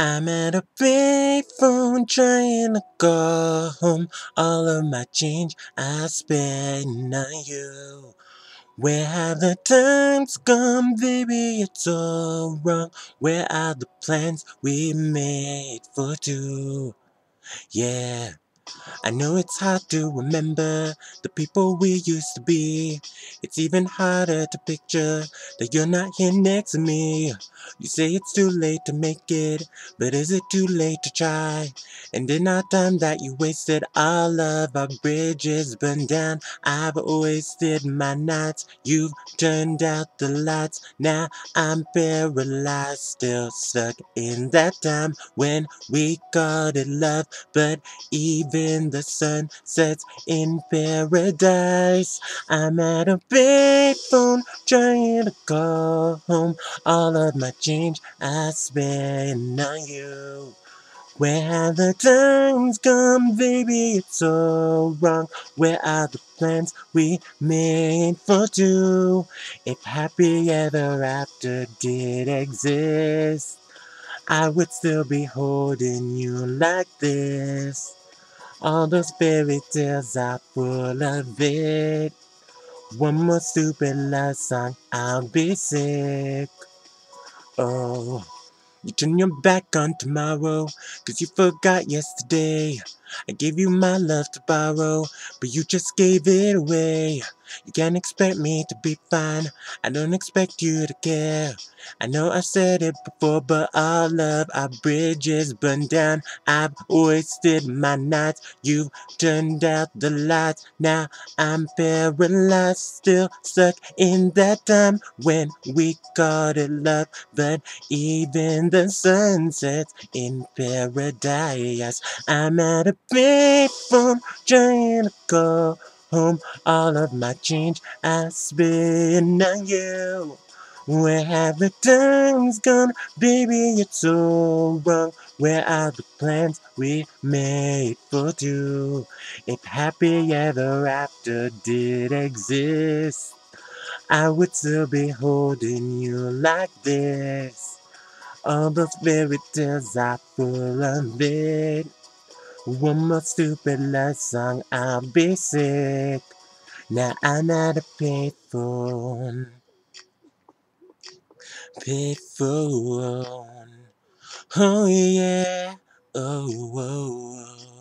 I'm at a payphone trying to call home. All of my change I spend on you. Where have the times gone, baby? It's all wrong. Where are the plans we made for two? Yeah. I know it's hard to remember the people we used to be. It's even harder to picture that you're not here next to me. You say it's too late to make it, but is it too late to try? And in our time that you wasted, all of our bridges burned down. I've wasted my nights, you've turned out the lights. Now I'm paralyzed, still stuck in that time when we called it love, but even the sun sets in paradise. I'm at a payphone trying to call home. All of my change I spend on you. Where have the times gone, baby? It's all wrong. Where are the plans we made for two? If happy ever after did exist, I would still be holding you like this. All those fairy tales are full of it. One more stupid love song, I'll be sick. Oh, you turn your back on tomorrow, 'cause you forgot yesterday. I gave you my love to borrow, but you just gave it away. You can't expect me to be fine, I don't expect you to care. I know I've said it before, but all of our bridges burned down. I've wasted my nights, you've turned out the lights. Now I'm paralyzed, still stuck in that time when we called it love, but even the sun sets in paradise. I'm at a payphone trying to call home. All of my change I spend on you. Where have the times gone, baby? It's so wrong. Where are the plans we made for two? If happy ever after did exist, I would still be holding you like this. All those fairy tales are full of it. One more stupid love song, I'll be sick. Now I'm not a payphone. Payphone. Oh yeah. Oh, oh, oh.